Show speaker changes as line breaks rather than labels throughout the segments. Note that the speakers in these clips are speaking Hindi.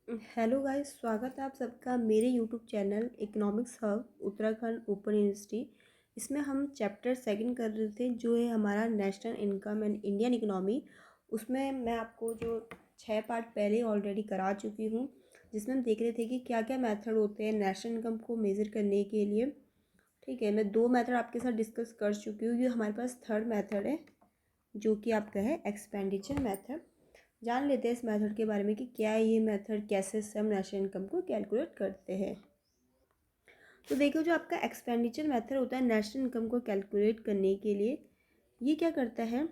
हेलो गाइस, स्वागत है आप सबका मेरे YouTube channel economics hub Uttarakhand open university. इसमें हम चैप्टर सेकंड कर रहे थे जो है हमारा national income and Indian economy. उसमें मैं आपको जो 6 पार्ट पहले ऑलरेडी करा चुकी हूँ, जिसमें हम देख रहे थे कि क्या क्या मेथड होते हैं नेशनल इनकम को मेज़र करने के लिए। ठीक है, मैं 2 मेथड आपके साथ डिस्कस कर चुकी हूँ। ये हमारे पास थर्ड मेथड है जो कि आपका है एक्सपेंडिचर मेथड। जान लेते हैं इस मेथड के बारे में कि क्या है ये मेथड, कैसे से हम नेशनल इनकम को कैलकुलेट करते हैं। तो देखो, जो आपका एक्सपेंडिचर मेथड होता है नेशनल इनकम को कैलकुलेट करने के लिए, ये क्या करता है,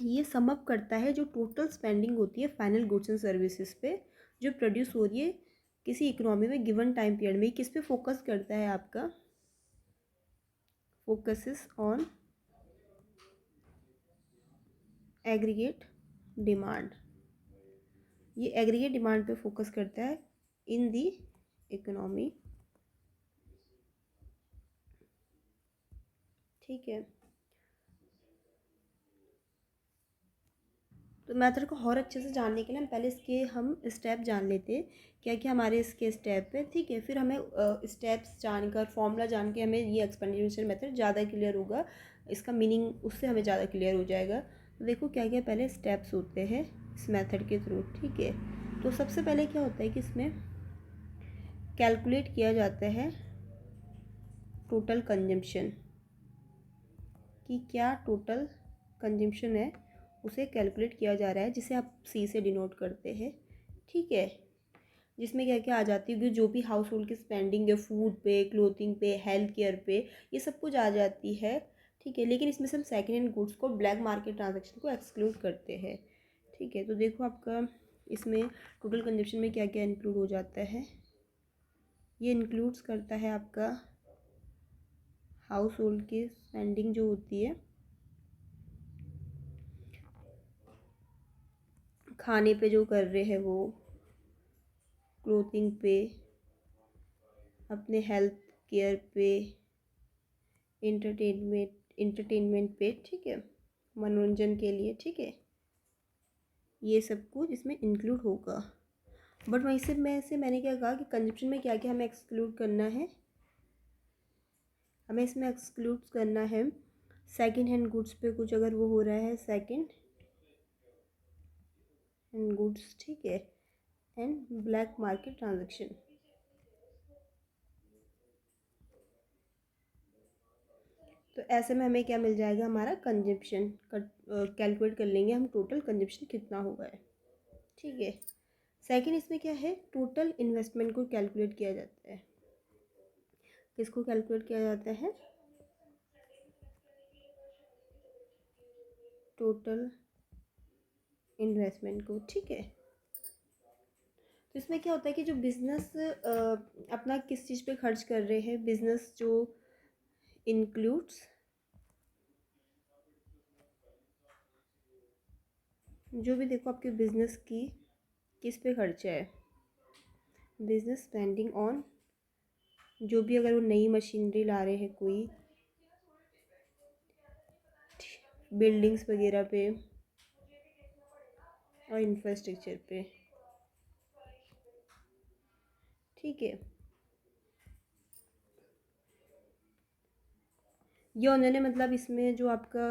ये सम अप करता है जो टोटल स्पेंडिंग होती है फाइनल गुड्स एंड सर्विसेज पे जो प्रोड्यूस हो रही है किसी इकोनॉमी में गिवन टाइम पीरियड में। किस पे फोकस करता है आपका, फोकसेस ऑन एग्रीगेट डिमांड। ये एग्रीगेट डिमांड पे फोकस करता है इन दी इकोनॉमी। ठीक है, तो मेथड को और अच्छे से जानने के लिए हम पहले इसके हम स्टेप जान लेते हैं, क्या क्या हमारे इसके स्टेप है। ठीक है, फिर हमें स्टेप्स जानकर फॉर्मूला जान के हमें ये एक्सपेंडिचर मेथड ज़्यादा क्लियर होगा, इसका मीनिंग उससे हमें ज़्यादा क्लियर हो जाएगा। तो देखो क्या क्या पहले स्टेप्स होते हैं इस मेथड के थ्रू। ठीक है, तो सबसे पहले क्या होता है कि इसमें कैलकुलेट किया जाता है टोटल कंजम्पशन, कि क्या टोटल कंजम्पशन है उसे कैलकुलेट किया जा रहा है, जिसे आप सी से डिनोट करते हैं। ठीक है, जिसमें क्या क्या आ जाती है, जो भी हाउस होल्ड की स्पेंडिंग है, फूड पे, क्लोथिंग पे, हेल्थ केयर पे, ये सब कुछ आ जाती है। ठीक है, लेकिन इसमें से हम सेकेंड हैंड गुड्स को, ब्लैक मार्केट ट्रांजेक्शन को एक्सक्लूड करते हैं। ठीक है, तो देखो आपका इसमें टोटल कंजप्शन में क्या क्या इंक्लूड हो जाता है। ये इंक्लूड्स करता है आपका हाउस होल्ड की स्पेंडिंग जो होती है खाने पे जो कर रहे हैं वो, क्लोथिंग पे, अपने हेल्थ केयर पे, इंटरटेनमेंट पे। ठीक है, मनोरंजन के लिए। ठीक है, ये सब कुछ इसमें इंक्लूड होगा। बट वहीं से मैंने क्या कहा कि कंजप्शन में क्या क्या हमें एक्सक्लूड करना है। हमें इसमें एक्सक्लूड करना है सेकंड हैंड गुड्स पे कुछ अगर वो हो रहा है, सेकंड हैंड गुड्स। ठीक है, एंड ब्लैक मार्केट ट्रांजेक्शन। तो ऐसे में हमें क्या मिल जाएगा, हमारा कंजप्शन कैलकुलेट कर लेंगे हम, टोटल कंजप्शन कितना हुआ है। ठीक है, सेकंड इसमें क्या है, टोटल इन्वेस्टमेंट को कैलकुलेट किया जाता है। किसको कैलकुलेट किया जाता है, टोटल इन्वेस्टमेंट को। ठीक है, तो इसमें क्या होता है कि जो बिजनेस अपना किस चीज़ पे खर्च कर रहे हैं, बिजनेस जो इंक्लूड्स, जो भी देखो आपके बिजनेस की किस पे खर्चा है, बिजनेस स्पेंडिंग ऑन, जो भी अगर वो नई मशीनरी ला रहे हैं कोई, बिल्डिंग्स वगैरह पे और इंफ्रास्ट्रक्चर पे। ठीक है, ये उन्होंने मतलब इसमें जो आपका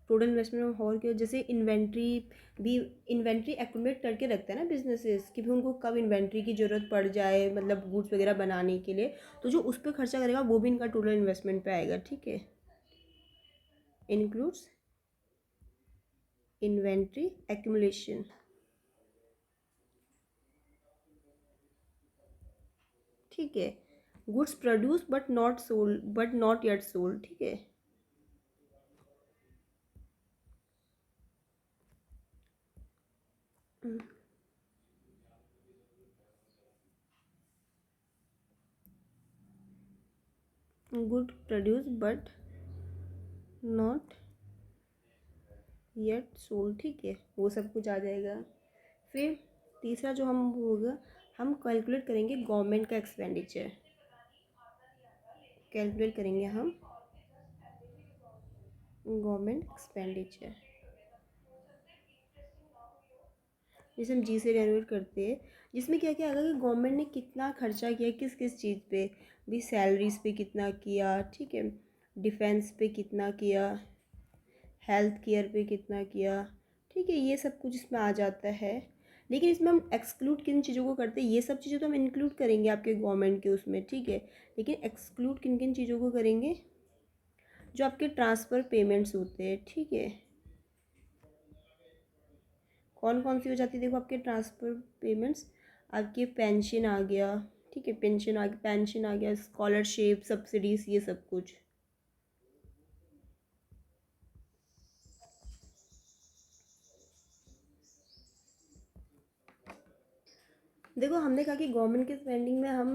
टोटल इन्वेस्टमेंट और के जैसे इन्वेंट्री भी, इन्वेंट्री एक्यूमुलेट करके रखते हैं ना बिजनेसेस, कि भी उनको कब इन्वेंट्री की ज़रूरत पड़ जाए, मतलब गुड्स वगैरह बनाने के लिए, तो जो उस पर खर्चा करेगा वो भी इनका टोटल इन्वेस्टमेंट पे आएगा। ठीक है, इंक्लूड्स इन्वेंट्री एक्यूमुलेशन। ठीक है, goods produce but not sold, but not yet sold. ठीक है, good produce but not yet sold. ठीक है, वो सब कुछ आ जाएगा। फिर तीसरा जो हम होगा, हम कैलकुलेट करेंगे गवर्नमेंट का एक्सपेंडिचर। कैलकुलेट करेंगे हम गवर्नमेंट एक्सपेंडिचर, जिसे हम जी से डेनोट करते हैं, जिसमें क्या क्या आएगा कि गवर्नमेंट ने कितना खर्चा किया किस किस चीज़ पे, भी सैलरीज पे कितना किया, ठीक है, डिफेंस पे कितना किया, हेल्थ केयर पे कितना किया, ठीक है, ये सब कुछ इसमें आ जाता है। लेकिन इसमें हम एक्सक्लूड किन चीज़ों को करते हैं, ये सब चीज़ें तो हम इंक्लूड करेंगे आपके गवर्नमेंट के उसमें, ठीक है, लेकिन एक्सक्लूड किन किन चीज़ों को करेंगे, जो आपके ट्रांसफ़र पेमेंट्स होते हैं, ठीक है, कौन कौन सी हो जाती है, देखो आपके ट्रांसफ़र पेमेंट्स, आपके पेंशन आ गया, ठीक है, पेंशन आ गया, स्कॉलरशिप, सब्सिडीज़, ये सब कुछ। देखो हमने कहा कि गवर्नमेंट के स्पेंडिंग में हम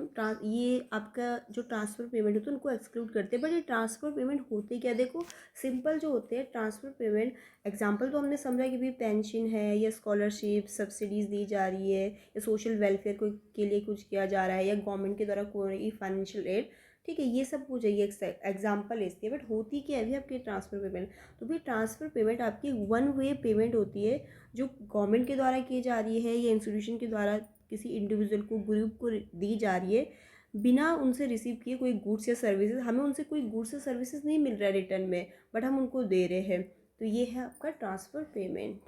ये आपका जो ट्रांसफ़र पेमेंट होता है उनको एक्सक्लूड करते हैं, बट ये ट्रांसफ़र पेमेंट होते क्या, देखो सिंपल जो होते हैं ट्रांसफ़र पेमेंट, एग्जांपल तो हमने समझा कि भाई पेंशन है या स्कॉलरशिप सब्सिडीज़ दी जा रही है या सोशल वेलफेयर को के लिए कुछ किया जा रहा है या गवर्नमेंट के द्वारा कोई फाइनेंशियल एड, ठीक है, ये सब कुछ है, ये एग्जाम्पल इसके, बट होती क्या है अभी आपकी ट्रांसफ़र पेमेंट, तो भाई ट्रांसफ़र पेमेंट आपकी वन वे पेमेंट होती है जो गवर्नमेंट के द्वारा की जा रही है या इंस्टीट्यूशन के द्वारा किसी इंडिविजुअल को, ग्रुप को दी जा रही है, बिना उनसे रिसीव किए कोई गुड्स या सर्विसेज, हमें उनसे कोई गुड्स या सर्विसेज नहीं मिल रहा है रिटर्न में, बट हम उनको दे रहे हैं, तो ये है आपका ट्रांसफ़र पेमेंट।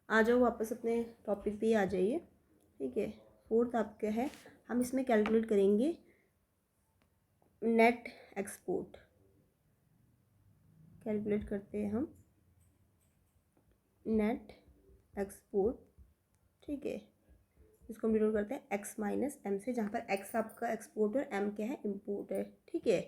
आ जाओ वापस अपने टॉपिक पे ही आ जाइए, ठीक है, फोर्थ आपका है, हम इसमें कैलकुलेट करेंगे नेट एक्सपोर्ट, कैलकुलेट करते हैं हम नेट एक्सपोर्ट, ठीक है, इसको हम डिनोट करते हैं एक्स माइनस एम से, जहाँ पर एक्स आपका एक्सपोर्ट और एम क्या है इम्पोर्ट है, ठीक है,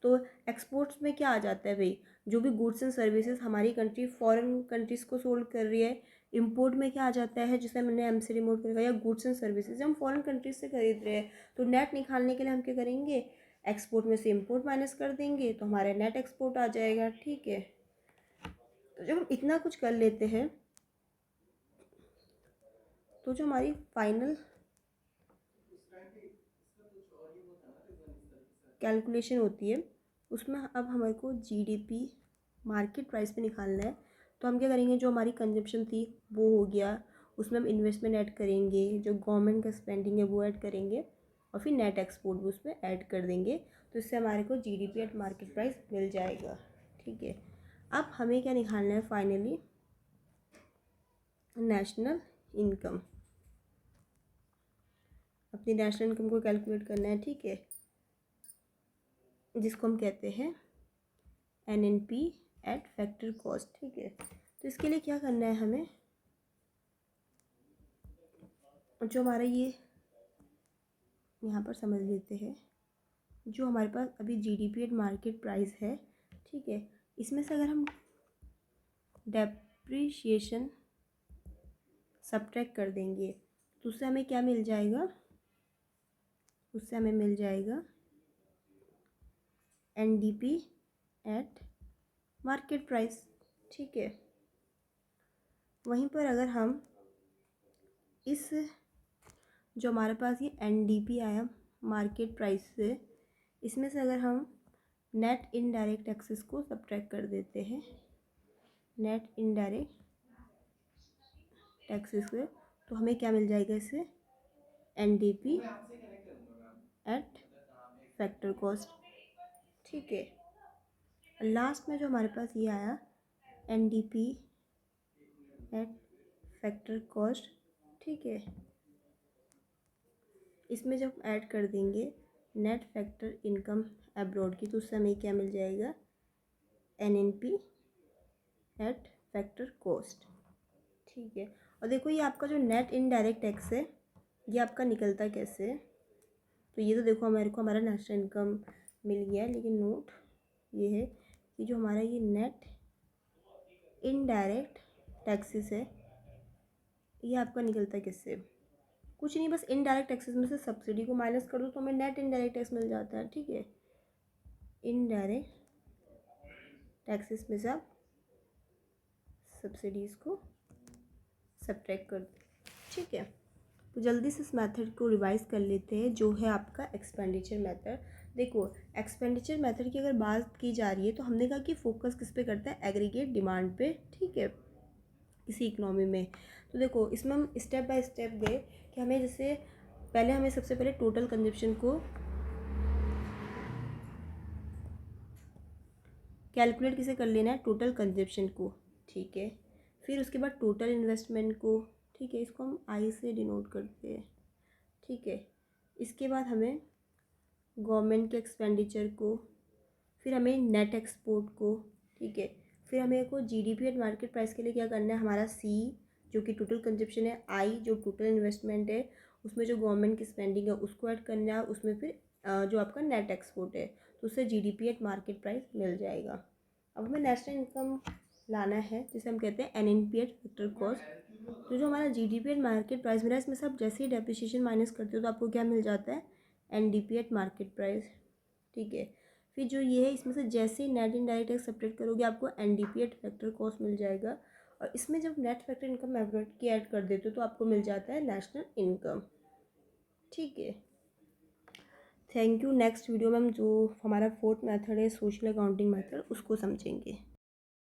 तो एक्सपोर्ट्स में क्या आ जाता है भाई, जो भी गुड्स एंड सर्विसेज हमारी कंट्री फॉरेन कंट्रीज़ को सोल्ड कर रही है, इम्पोर्ट में क्या आ जाता है जिसे मैंने एम से रिमोट करेगा, या गुड्स एंड सर्विसेज हम फॉरेन कंट्रीज से खरीद रहे हैं, तो नेट निकालने के लिए हम क्या करेंगे, एक्सपोर्ट में से इम्पोर्ट माइनस कर देंगे तो हमारा नेट एक्सपोर्ट आ जाएगा, ठीक है, तो जब हम इतना कुछ कर लेते हैं तो जो हमारी फाइनल कैलकुलेशन होती है उसमें अब हमारे को जीडीपी मार्केट प्राइस पे निकालना है, तो हम क्या करेंगे, जो हमारी कंजप्शन थी वो हो गया, उसमें हम इन्वेस्टमेंट ऐड करेंगे, जो गवर्नमेंट का स्पेंडिंग है वो ऐड करेंगे, और फिर नेट एक्सपोर्ट भी उसमें ऐड कर देंगे, तो इससे हमारे को जीडीपी एट मार्केट प्राइस मिल जाएगा, ठीक है। अब हमें क्या निकालना है फाइनली, नेशनल इनकम, अपनी नेशनल इनकम को कैलकुलेट करना है, ठीक है, जिसको हम कहते हैं एनएनपी एट फैक्टर कॉस्ट, ठीक है, तो इसके लिए क्या करना है हमें, जो हमारा ये यहाँ पर समझ लेते हैं, जो हमारे पास अभी जीडीपी एट मार्केट प्राइस है, ठीक है, इसमें से अगर हम डेप्रिशिएशन सब्ट्रैक्ट कर देंगे तो उससे हमें क्या मिल जाएगा, उससे हमें मिल जाएगा एनडीपी एट मार्केट प्राइस, ठीक है। वहीं पर अगर हम इस जो हमारे पास ये एनडीपी आया मार्केट प्राइस से, इसमें से अगर हम नेट इनडायरेक्ट टैक्सेस को सब्ट्रैक्ट कर देते हैं, नेट इनडायरेक्ट टैक्सेस से, तो हमें क्या मिल जाएगा इससे, एनडीपी एट फैक्टर कॉस्ट, ठीक है। लास्ट में जो हमारे पास ये आया एनडीपी एट फैक्टर कॉस्ट, ठीक है, इसमें जब ऐड कर देंगे नेट फैक्टर इनकम अब्रॉड की, तो उससे हमें क्या मिल जाएगा, एनएनपी एट फैक्टर कॉस्ट, ठीक है। और देखो ये आपका जो नेट इनडायरेक्ट टैक्स है ये आपका निकलता कैसे है, तो ये तो देखो हमारे को हमारा नेशनल इनकम मिल गया है, लेकिन नोट ये है कि जो हमारा ये नेट इनडायरेक्ट टैक्सेस है ये आपका निकलता किससे, कुछ नहीं, बस इनडायरेक्ट टैक्सेस में से सब्सिडी को माइनस कर दो तो हमें नेट इनडायरेक्ट टैक्स मिल जाता है, ठीक है, इनडायरेक्ट टैक्सेस में से आप सब्सिडीज़ को सब्ट्रैक्ट कर दो, ठीक है। तो जल्दी से इस मेथड को रिवाइज कर लेते हैं, जो है आपका एक्सपेंडिचर मेथड। देखो एक्सपेंडिचर मेथड की अगर बात की जा रही है तो हमने कहा कि फोकस किस पे करता है, एग्रीगेट डिमांड पे, ठीक है, इसी इकोनॉमी में। तो देखो इसमें हम स्टेप बाय स्टेप गए कि हमें जैसे पहले हमें सबसे पहले टोटल कंजप्शन को कैलकुलेट किसे कर लेना है, टोटल कंजप्शन को, ठीक है। फिर उसके बाद टोटल इन्वेस्टमेंट को, ठीक है, इसको हम आई से डिनोट करते हैं, ठीक है। इसके बाद हमें गवर्नमेंट के एक्सपेंडिचर को, फिर हमें नेट एक्सपोर्ट को, ठीक है। फिर हमें को जीडीपी एट मार्केट प्राइस के लिए क्या करना है, हमारा सी जो कि टोटल कंजप्शन है, आई जो टोटल इन्वेस्टमेंट है, उसमें जो गवर्नमेंट की स्पेंडिंग है उसको ऐड करना है, उसमें फिर जो आपका नेट एक्सपोर्ट है, तो उससे जीडीपी एट मार्केट प्राइस मिल जाएगा। अब हमें नेशनल इनकम लाना है जिसे हम कहते हैं एनएनपी एट फैक्टर कॉस्ट। तो जो हमारा जीडीपी एट मार्केट प्राइस मिला है, इसमें से आप जैसे ही डेप्रिसिएशन माइनस करते हो तो आपको क्या मिल जाता है, एनडीपी एट मार्केट प्राइस, ठीक है। फिर जो ये है इसमें से जैसे ही नेट इनडायरेक्ट टैक्स सब्ट्रैक्ट करोगे आपको एनडीपी एट फैक्टर कॉस्ट मिल जाएगा। और इसमें जब नेट फैक्टर इनकम एवरेट की ऐड कर देते हो तो आपको मिल जाता है नेशनल इनकम, ठीक है। Thank you. नेक्स्ट वीडियो में हम जो हमारा फोर्थ मेथड है सोशल अकाउंटिंग मेथड उसको समझेंगे।